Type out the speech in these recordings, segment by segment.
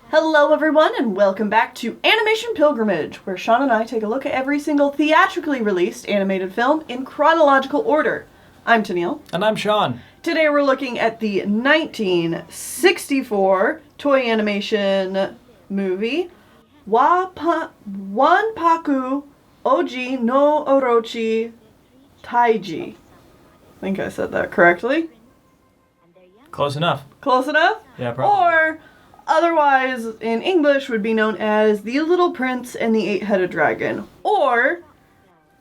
Hello everyone and welcome back to Animation Pilgrimage, where Sean and I take a look at every single theatrically released animated film in chronological order. I'm Tennille. And I'm Sean. Today we're looking at the 1964 toy animation movie Wanpaku Oji no Orochi Taiji. I think I said that correctly. Close enough. Close enough? Yeah, probably. Or otherwise, in English, would be known as The Little Prince and the Eight-Headed Dragon, or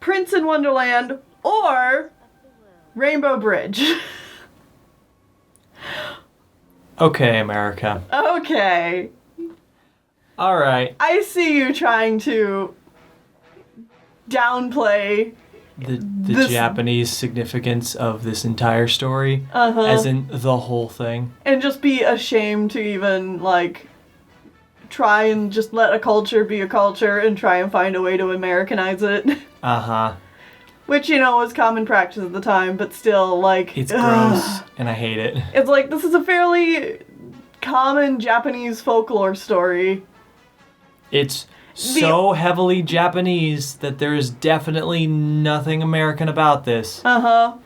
Prince in Wonderland, or Rainbow Bridge. Okay, America. Okay. All right. I see you trying to downplay The this Japanese significance of this entire story, Uh-huh. as in the whole thing. and just be ashamed to even, try and just let a culture be a culture and try and find a way to Americanize it. Uh-huh. Which, was common practice at the time, but still, It's ugh. gross, and I hate it. It's like, this is a fairly common Japanese folklore story. It's so heavily Japanese that there is definitely nothing American about this. Uh-huh.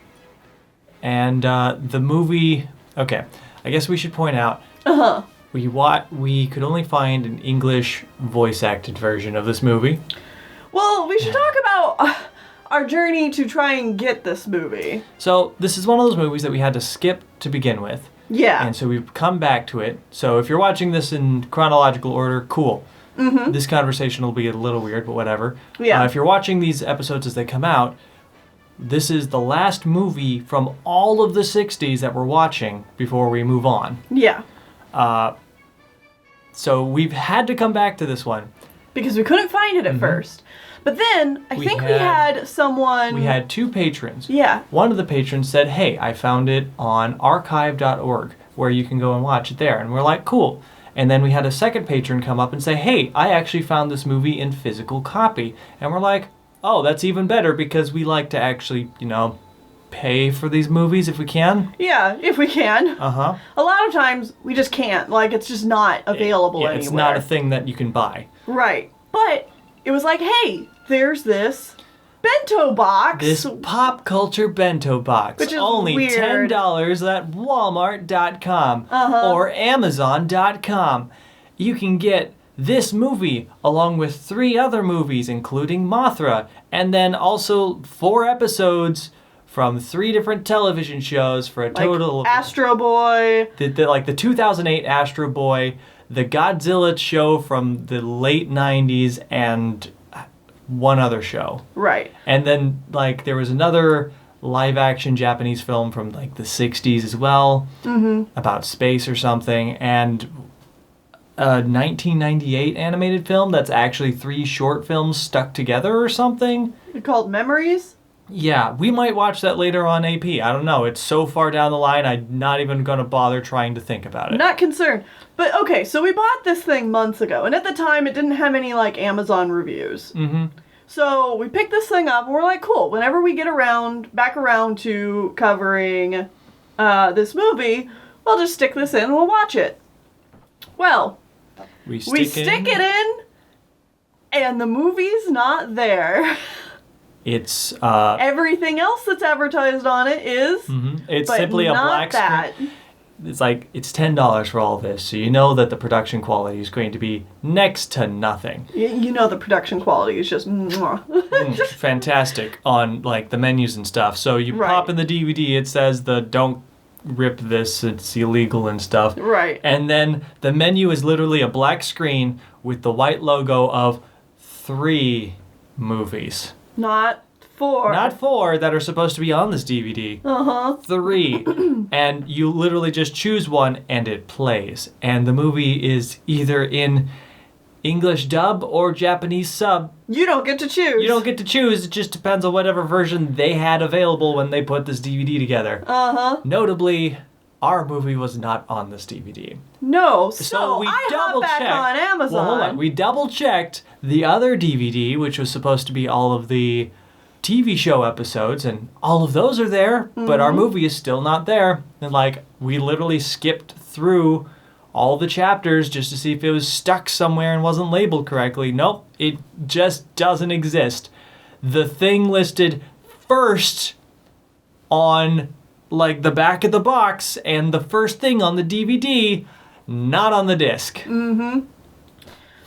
And the movie... Okay, I guess we should point out... Uh-huh. We could only find an English voice-acted version of this movie. Well, we should talk about our journey to try and get this movie. So, this is one of those movies that we had to skip to begin with. Yeah. And so we've come back to it. So if you're watching this in chronological order, cool. Mm-hmm. This conversation will be a little weird, but whatever. Yeah. If you're watching these episodes as they come out, this is the last movie from all of the 60s that we're watching before we move on. Yeah. So we've had to come back to this one. Because we couldn't find it at first. But then, I think we had someone... We had two patrons. Yeah. One of the patrons said, hey, I found it on archive.org, where you can go and watch it there. And we're like, cool. And then we had a second patron come up and say, hey, I actually found this movie in physical copy. And we're like, oh, that's even better because we like to actually, pay for these movies if we can. Yeah, if we can. Uh-huh. A lot of times, we just can't. It's just not available anywhere. It's not a thing that you can buy. Right. But it was like, hey, there's this bento box. This pop culture bento box. Which is only weird. $10 at walmart.com Uh-huh. or amazon.com. You can get this movie along with 3 other movies, including Mothra, and then also 4 episodes from 3 different television shows for a total of... Astro Boy. the 2008 Astro Boy, the Godzilla show from the late 90s, and one other show. Right. And then, there was another live-action Japanese film from, the 60s as well, about space or something, and a 1998 animated film that's actually 3 short films stuck together or something. Called Memories? Yeah, we might watch that later on AP. I don't know. It's so far down the line, I'm not even going to bother trying to think about it. Not concerned. But, okay, so we bought this thing months ago, and at the time, it didn't have any, Amazon reviews. Mm-hmm. So we picked this thing up, and we're like, cool, whenever we get back around to covering this movie, we'll just stick this in and we'll watch it. Well, we stick it in, and the movie's not there. It's everything else that's advertised on it is. Mm-hmm. It's but simply a not black that. screen. It's it's $10 for all this, so you know that the production quality is going to be next to nothing. You know the production quality is just mwah. Fantastic on the menus and stuff. So you pop in the DVD, it says the don't rip this, it's illegal and stuff. Right. And then the menu is literally a black screen with the white logo of 3 movies. Not 4. Not 4 that are supposed to be on this DVD. Uh-huh. 3. And you literally just choose one and it plays. And the movie is either in English dub or Japanese sub. You don't get to choose. You don't get to choose. It just depends on whatever version they had available when they put this DVD together. Uh-huh. Notably, our movie was not on this DVD. No, so we I hopped back on Amazon. Well, hold on. We double-checked the other DVD, which was supposed to be all of the TV show episodes, and all of those are there, but our movie is still not there. And we literally skipped through all the chapters just to see if it was stuck somewhere and wasn't labeled correctly. Nope, it just doesn't exist. The thing listed first on like the back of the box and the first thing on the DVD, not on the disc.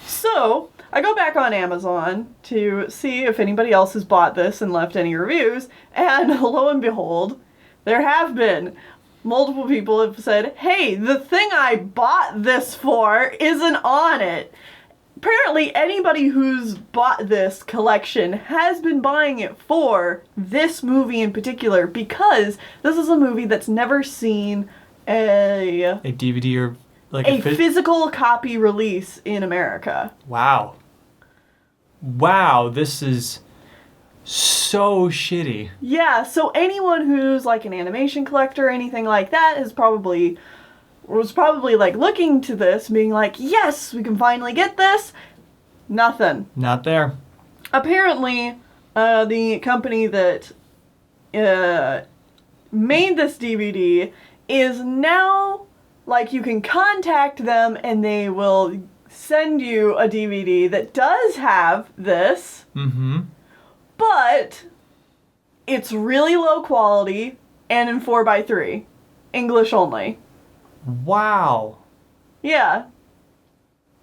So, I go back on Amazon to see if anybody else has bought this and left any reviews, and lo and behold, there have been. Multiple people have said, hey, the thing I bought this for isn't on it. Apparently, anybody who's bought this collection has been buying it for this movie in particular, because this is a movie that's never seen a DVD or like a physical copy release in America. Wow. Wow, this is so shitty. Yeah, so anyone who's like an animation collector or anything like that was probably like looking to this, being like, yes, we can finally get this. Nothing. Not there. Apparently, the company that made this DVD is now, like, you can contact them and they will send you a DVD that does have this. But it's really low quality and in 4:3. English only. Wow. Yeah.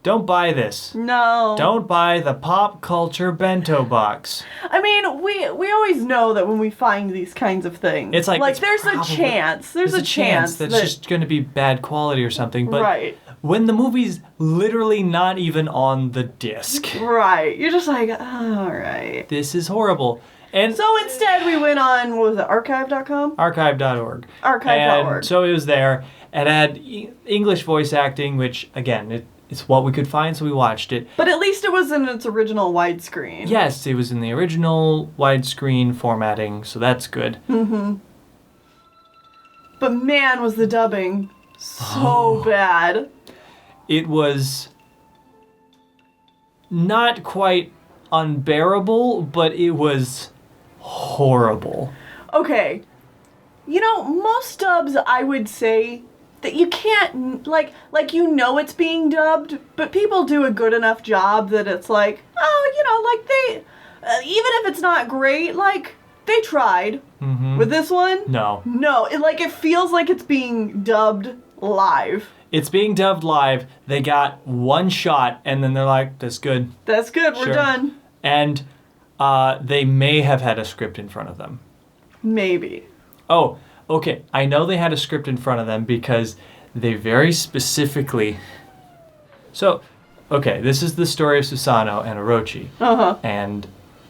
Don't buy this. No. Don't buy the pop culture bento box. I mean, we always know that when we find these kinds of things, It's like it's there's probably- a chance. There's a chance that's that, just going to be bad quality or something. But right. when the movie's literally not even on the disc, Right. You're just like, all right. this is horrible. And So instead, we went on, what was it, archive.com? archive.org. Archive.org. And so it was there. It had English voice acting, which, again, it's what we could find, so we watched it. But at least it was in its original widescreen. Yes, it was in the original widescreen formatting, so that's good. But man, was the dubbing so bad. It was not quite unbearable, but it was horrible. Okay. You know, most dubs, I would say that you can't, like you know it's being dubbed, but people do a good enough job that it's like, oh, you know, like they, even if it's not great, like, they tried. With this one? No. No, it feels like it's being dubbed live. It's being dubbed live. They got one shot, and then they're like, that's good. That's good, we're Sure. done. And they may have had a script in front of them. Maybe. Oh, okay. I know they had a script in front of them because they very specifically... So, okay, this is the story of Susanoo and Orochi. And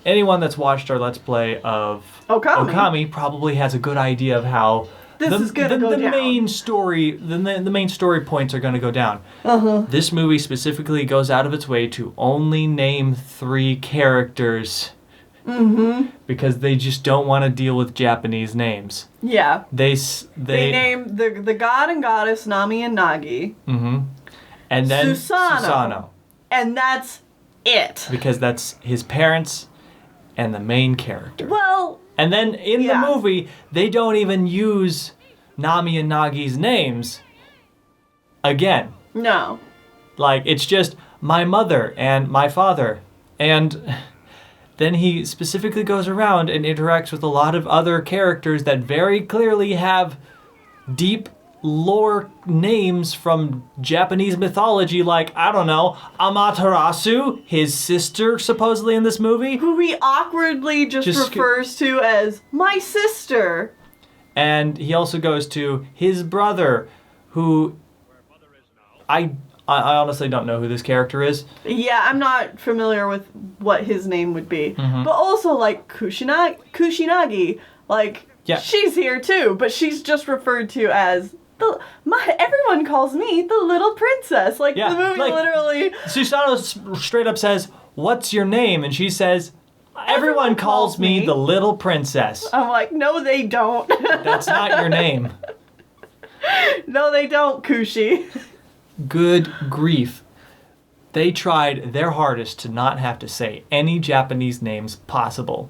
anyone that's watched our Let's Play of Okami probably has a good idea of how this is gonna go down. Main story, the main story points are going to go down. This movie specifically goes out of its way to only name 3 characters because they just don't want to deal with Japanese names. Yeah. They name the god and goddess Nami and Nagi. And then Susanoo. And that's it. Because that's his parents and the main character. Well... And then in the movie, they don't even use Nami and Nagi's names again. No. Like, it's just my mother and my father. And then he specifically goes around and interacts with a lot of other characters that very clearly have deep lore names from Japanese mythology, like, I don't know, Amaterasu, his sister supposedly in this movie. Who he awkwardly just refers to as my sister. And he also goes to his brother, who I honestly don't know who this character is. Yeah, I'm not familiar with what his name would be. But also, like, Kushinagi, like, she's here too, but she's just referred to as everyone calls me the little princess. Like, the movie literally... Susanoo straight up says, "What's your name?" And she says, Everyone calls me the little princess. I'm like, no, they don't. That's not your name. No, they don't, Kushi. Good grief. They tried their hardest to not have to say any Japanese names possible.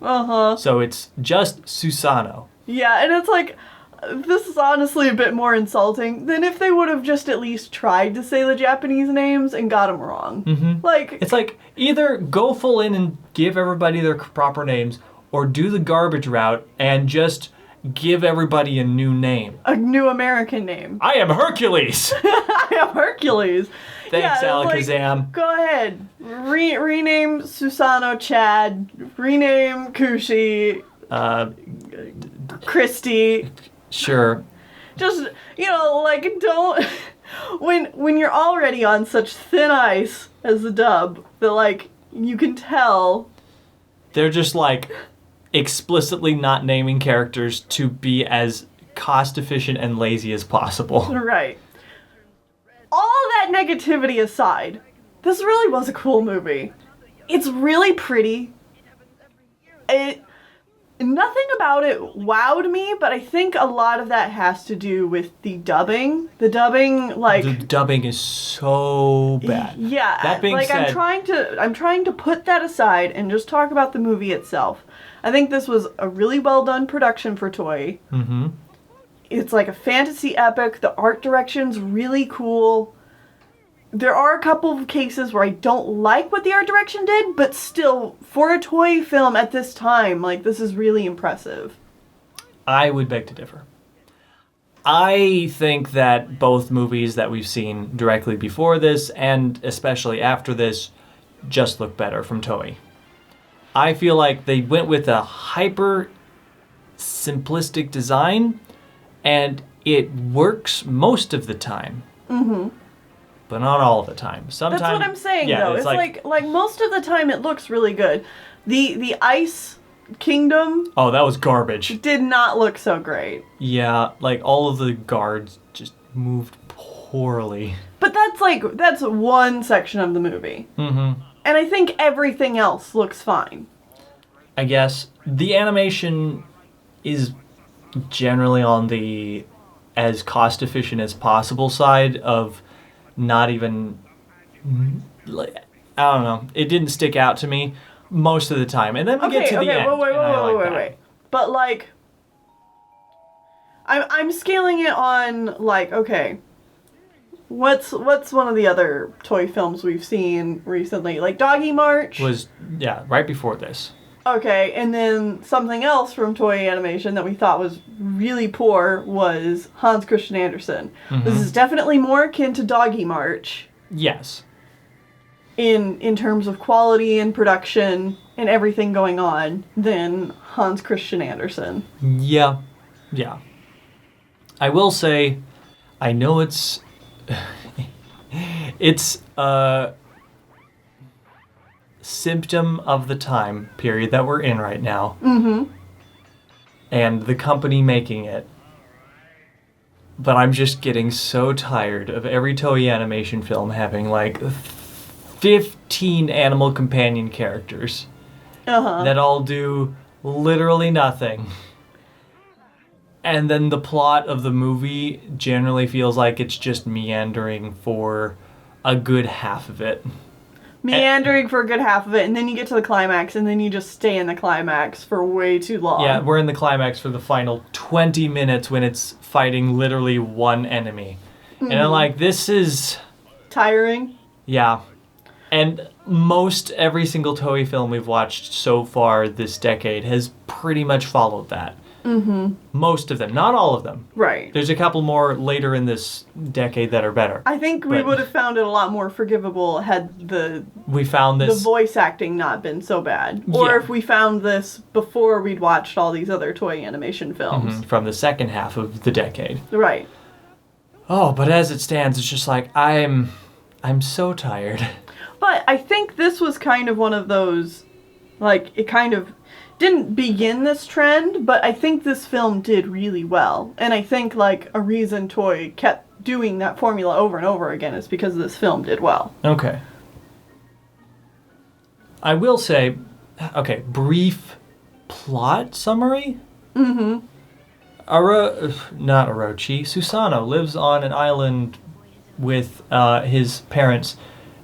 So it's just Susanoo. Yeah, and it's like, this is honestly a bit more insulting than if they would have just at least tried to say the Japanese names and got them wrong. Mm-hmm. Like, it's like either go full in and give everybody their proper names, or do the garbage route and just give everybody a new name. A new American name. I am Hercules. I am Hercules. Thanks, Yeah, Alakazam. Like, go ahead. Rename Susano Chad. Rename Kushi. Christy. Sure. Just, like, don't... When you're already on such thin ice as the dub, that, like, you can tell... They're just, like, explicitly not naming characters to be as cost-efficient and lazy as possible. Right. All that negativity aside, this really was a cool movie. It's really pretty. Nothing about it wowed me, but I think a lot of that has to do with the dubbing. The dubbing, like... The dubbing is so bad. Yeah. That being said... I'm trying to put that aside and just talk about the movie itself. I think this was a really well done production for Toei. Mm-hmm. It's like a fantasy epic. The art direction's really cool. There are a couple of cases where I don't like what the art direction did, but still, for a Toei film at this time, like, this is really impressive. I would beg to differ. I think that both movies that we've seen directly before this, and especially after this, just look better from Toei. I feel like they went with a hyper simplistic design, and it works most of the time. Mm-hmm. But not all the time. Sometimes, that's what I'm saying, though. It's like most of the time it looks really good. The Ice Kingdom... Oh, that was garbage. Did not look so great. Yeah, like all of the guards just moved poorly. But that's one section of the movie. Mm-hmm. And I think everything else looks fine. I guess the animation is generally on the as cost efficient as possible side of not even, like, I don't know. It didn't stick out to me most of the time. And then we get to the end. Wait. But, like, I'm scaling it on, like, okay, what's one of the other toy films we've seen recently? Like, Doggy March? Was, yeah, right before this. Okay, and then something else from Toei Animation that we thought was really poor was Hans Christian Andersen. Mm-hmm. This is definitely more akin to Doggy March. Yes. In terms of quality and production and everything going on than Hans Christian Andersen. Yeah. I will say, I know it's a symptom of the time period that we're in right now. Mm-hmm. And the company making it. But I'm just getting so tired of every Toei animation film having like 15 animal companion characters that all do literally nothing. And then the plot of the movie generally feels like it's just meandering for a good half of it. Meandering for a good half of it, and then you get to the climax, and then you just stay in the climax for way too long. Yeah, we're in the climax for the final 20 minutes when it's fighting literally one enemy. Mm-hmm. And I'm like, this is... tiring? Yeah. And most every single Toei film we've watched so far this decade has pretty much followed that. Mm-hmm. Most of them. Not all of them. Right. There's a couple more later in this decade that are better. I think we would have found it a lot more forgivable had the voice acting not been so bad. Or if we found this before we'd watched all these other Toei animation films. Mm-hmm. From the second half of the decade. Right. Oh, but as it stands, it's just like, I'm so tired. But I think this was kind of one of those, like, it kind of didn't begin this trend, but I think this film did really well. And I think, like, a reason Toei kept doing that formula over and over again is because this film did well. Okay. I will say, okay, brief plot summary? Mm-hmm. Not Orochi, Susanoo lives on an island with his parents,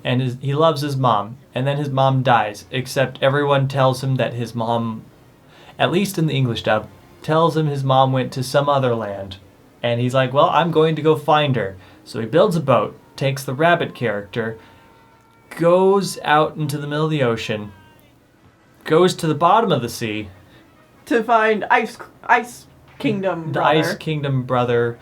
and he loves his mom. And then his mom dies, except everyone tells him that his mom, at least in the English dub, tells him his mom went to some other land. And he's like, well, I'm going to go find her. So he builds a boat, takes the rabbit character, goes out into the middle of the ocean, goes to the bottom of the sea. To find Ice Kingdom The brother. Ice Kingdom brother,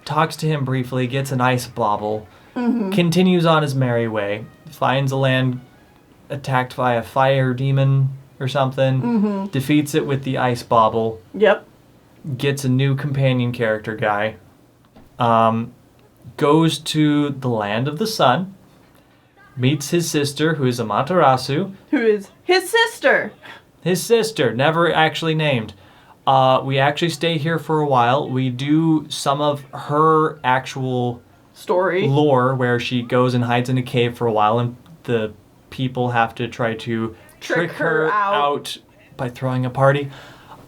talks to him briefly, gets an ice bauble, continues on his merry way, finds a land attacked by a fire demon or something, defeats it with the ice bauble, Yep. gets a new companion character guy, goes to the land of the sun, meets his sister, who is Amaterasu. Who is his sister. His sister, never actually named. We actually stay here for a while. We do some of her actual Story. lore where she goes and hides in a cave for a while and the people have to try to trick her out by throwing a party.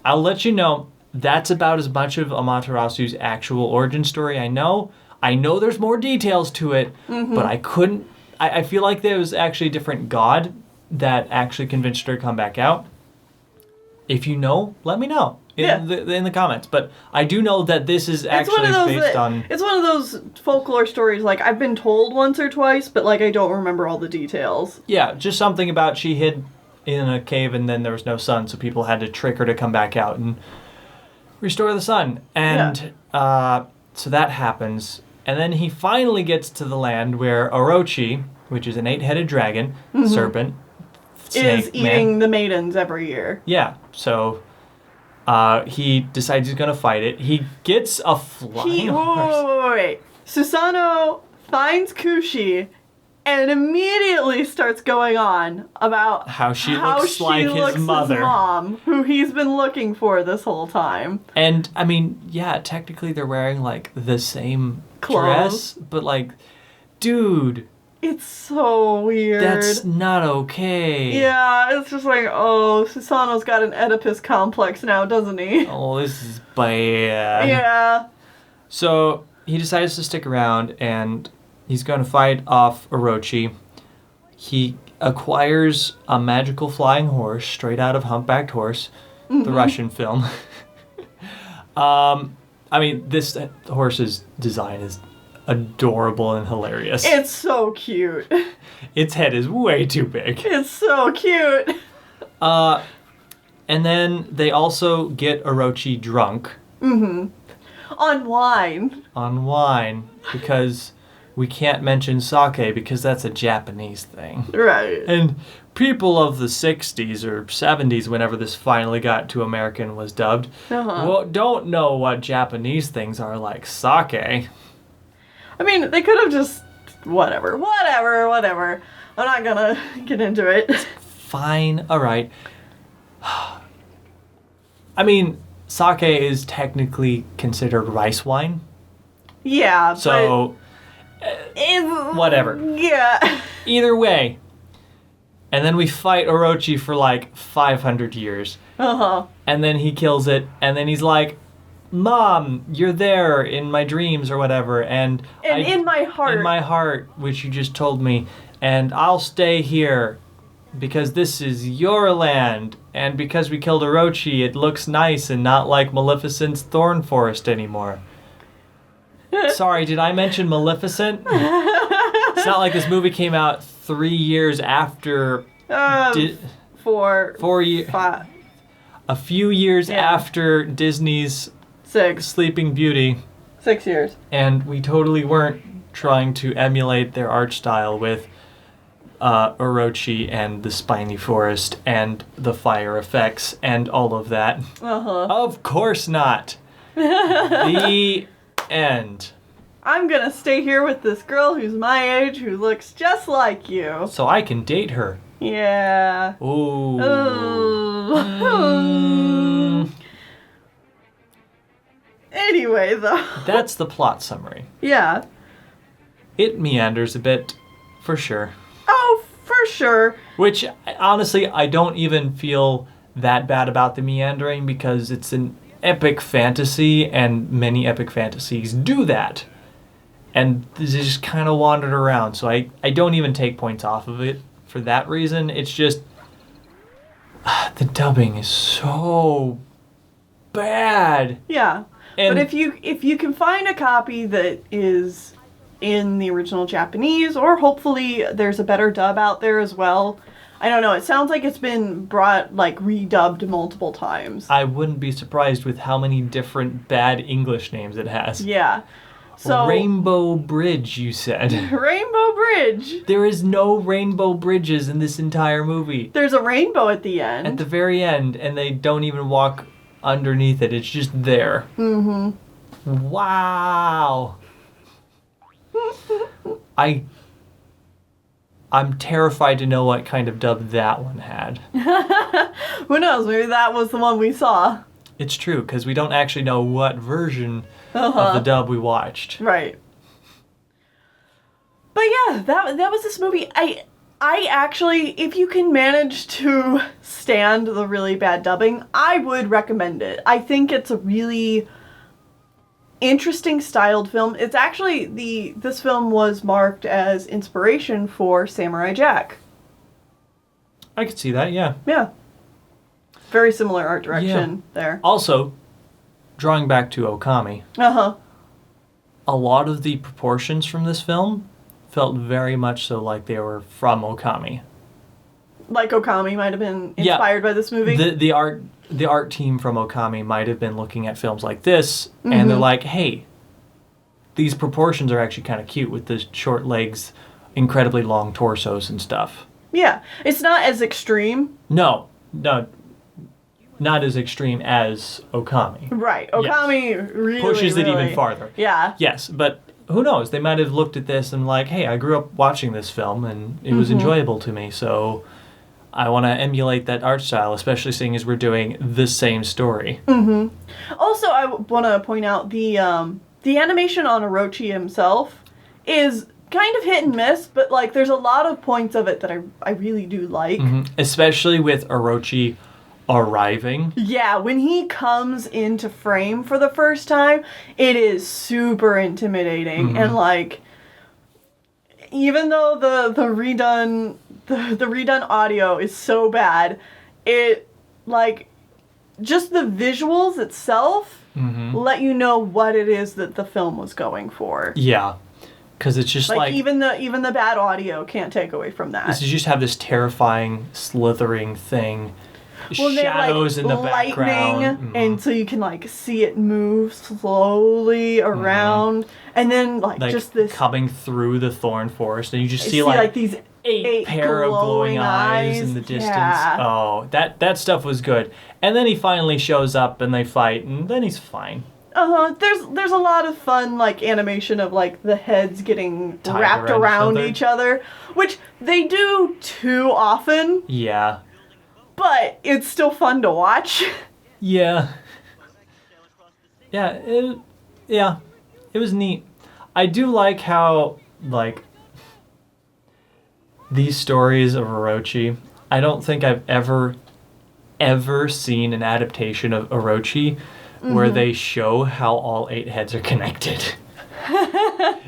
I'll let you know, that's about as much of Amaterasu's actual origin story I know. I know there's more details to it, but I couldn't... I feel like there was actually a different god that actually convinced her to come back out. If you know, let me know in the comments. But I do know that this is actually based on... It's one of those folklore stories, like, I've been told once or twice, but, like, I don't remember all the details. Yeah, just something about she hid in a cave and then there was no sun, so people had to trick her to come back out and restore the sun. And so that happens. And then he finally gets to the land where Orochi, which is an 8-headed dragon, serpent, snake is eating the maidens every year. Yeah, so he decides he's going to fight it. He gets a flying horse. Wait. Susanoo finds Kushi and immediately starts going on about how she looks like his mother. His mom, who he's been looking for this whole time. And, I mean, yeah, technically they're wearing, like, the same dress, but, like, dude... It's so weird. That's not okay. Yeah, it's just like, oh, Susanoo's got an Oedipus complex now, doesn't he? Oh, this is bad. Yeah. So, he decides to stick around, and he's going to fight off Orochi. He acquires a magical flying horse straight out of Humpbacked Horse, the Russian film. I mean, this horse's design is adorable and hilarious. It's so cute. Its head is way too big. It's so cute. And then they also get Orochi drunk. On wine. On wine, because we can't mention sake because that's a Japanese thing. Right. And people of the 60s or 70s, whenever this finally got to American was dubbed, well, don't know what Japanese things are like sake. I mean, they could have just... Whatever. I'm not gonna get into it. Fine. All right. I mean, sake is technically considered rice wine. Yeah, so, whatever. Yeah. Either way. And then we fight Orochi for like 500 years. And then he kills it, and then he's like, Mom, you're there in my dreams or whatever, and in my heart. In my heart, which you just told me, and I'll stay here because this is your land, and because we killed Orochi, it looks nice and not like Maleficent's thorn forest anymore. Sorry, did I mention Maleficent? It's not like this movie came out 3 years after... 4 years. 5. A few years after Disney's 6. Sleeping Beauty. 6 years. And we totally weren't trying to emulate their art style with Orochi and the spiny forest and the fire effects and all of that. Of course not. The end. I'm gonna stay here with this girl who's my age who looks just like you. So I can date her. Yeah. Ooh. Anyway, though. That's the plot summary. Yeah. It meanders a bit, for sure. Oh, for sure. Which, honestly, I don't even feel that bad about the meandering because it's an epic fantasy and many epic fantasies do that. And they just kind of wandered around, so I don't even take points off of it for that reason. It's just... the dubbing is so bad. Yeah. And but if you can find a copy that is in the original Japanese, or hopefully there's a better dub out there as well. I don't know. It sounds like it's been brought, like, redubbed multiple times. I wouldn't be surprised with how many different bad English names it has. Yeah. So Rainbow Bridge, you said. Rainbow Bridge. There is no rainbow bridges in this entire movie. There's a rainbow at the end. At the very end, and they don't even walk underneath it. It's just there. Mm-hmm. Wow. I'm terrified to know what kind of dub that one had. Who knows? Maybe that was the one we saw. It's true, because we don't actually know what version of the dub we watched. Right. But yeah, that was this movie. I actually, if you can manage to stand the really bad dubbing, I would recommend it. I think it's a really interesting styled film. It's actually this film was marked as inspiration for Samurai Jack. I could see that, yeah. Yeah. Very similar art direction there. Also, drawing back to Okami, Uh-huh. a lot of the proportions from this film felt very much so like they were from Okami. Like Okami might have been inspired by this movie. The art team from Okami might have been looking at films like this, and they're like, hey, these proportions are actually kind of cute with the short legs, incredibly long torsos and stuff. Yeah. It's not as extreme. No, not as extreme as Okami. Right. Okami really Pushes it really, even farther. Yeah. Yes, but who knows? They might have looked at this and like, hey, I grew up watching this film and it was enjoyable to me, so I want to emulate that art style, especially seeing as we're doing the same story. Also, I want to point out the animation on Orochi himself is kind of hit and miss, but like there's a lot of points of it that I really do like. Especially with Orochi arriving. Yeah, when he comes into frame for the first time, it is super intimidating, and like even though the redone audio is so bad, it like just the visuals itself let you know what it is that the film was going for. Yeah. Because it's just like even the bad audio can't take away from that. you just have this terrifying slithering thing. Shadows in the background. And so you can like see it move slowly around, and then like just this coming through the thorn forest, and you just see like these eight pair of glowing eyes in the distance. Yeah. Oh, that stuff was good. And then he finally shows up and they fight, and then he's fine. There's a lot of fun like animation of like the heads getting Tied wrapped around each other, which they do too often. Yeah. But it's still fun to watch. Yeah. It was neat. I do like how, like, these stories of Orochi, I don't think I've ever seen an adaptation of Orochi where they show how all 8 heads are connected.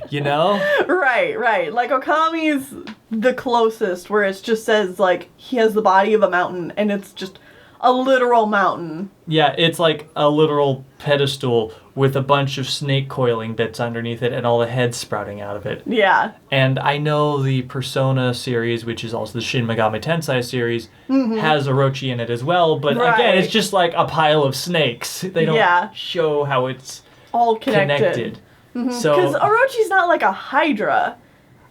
You know? Right. Like, Okami's the closest, where it just says, like, he has the body of a mountain, and it's just a literal mountain. Yeah, it's like a literal pedestal with a bunch of snake coiling bits underneath it and all the heads sprouting out of it. Yeah. And I know the Persona series, which is also the Shin Megami Tensei series, has Orochi in it as well, but again, it's just like a pile of snakes. They don't show how it's all connected. So, because Orochi's not like a Hydra.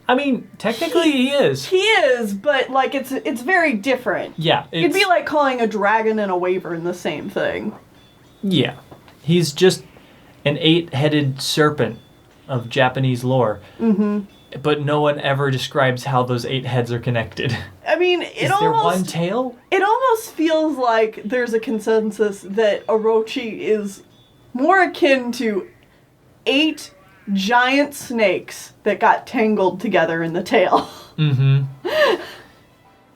I mean, technically he is. He is, but like it's very different. Yeah. It'd be like calling a dragon and a wyvern the same thing. Yeah. He's just an 8-headed serpent of Japanese lore. But no one ever describes how those 8 heads are connected. I mean, is there one tail? It almost feels like there's a consensus that Orochi is more akin to 8 giant snakes that got tangled together in the tail.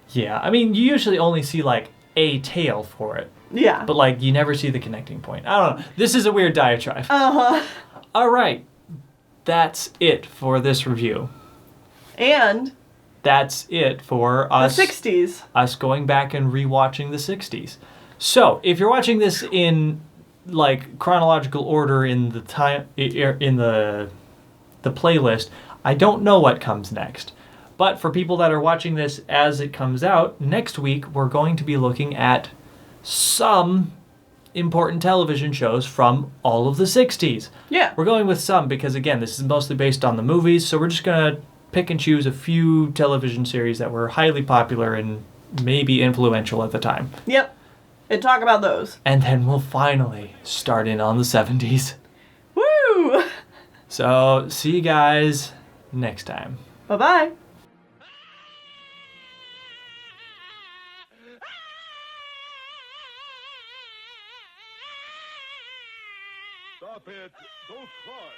Yeah, I mean, you usually only see, like, a tail for it. Yeah. But, like, you never see the connecting point. I don't know. This is a weird diatribe. All right. That's it for this review. And that's it for us. The 60s. Us going back and rewatching the 60s. So, if you're watching this in like chronological order in the time in the playlist, I don't know what comes next. But for people that are watching this as it comes out, next week we're going to be looking at some important television shows from all of the 60s. Yeah. We're going with some because, again, this is mostly based on the movies, so we're just going to pick and choose a few television series that were highly popular and maybe influential at the time. Yep. And talk about those. And then we'll finally start in on the 70s. Woo! So, see you guys next time. Bye-bye. Stop it! Don't cry!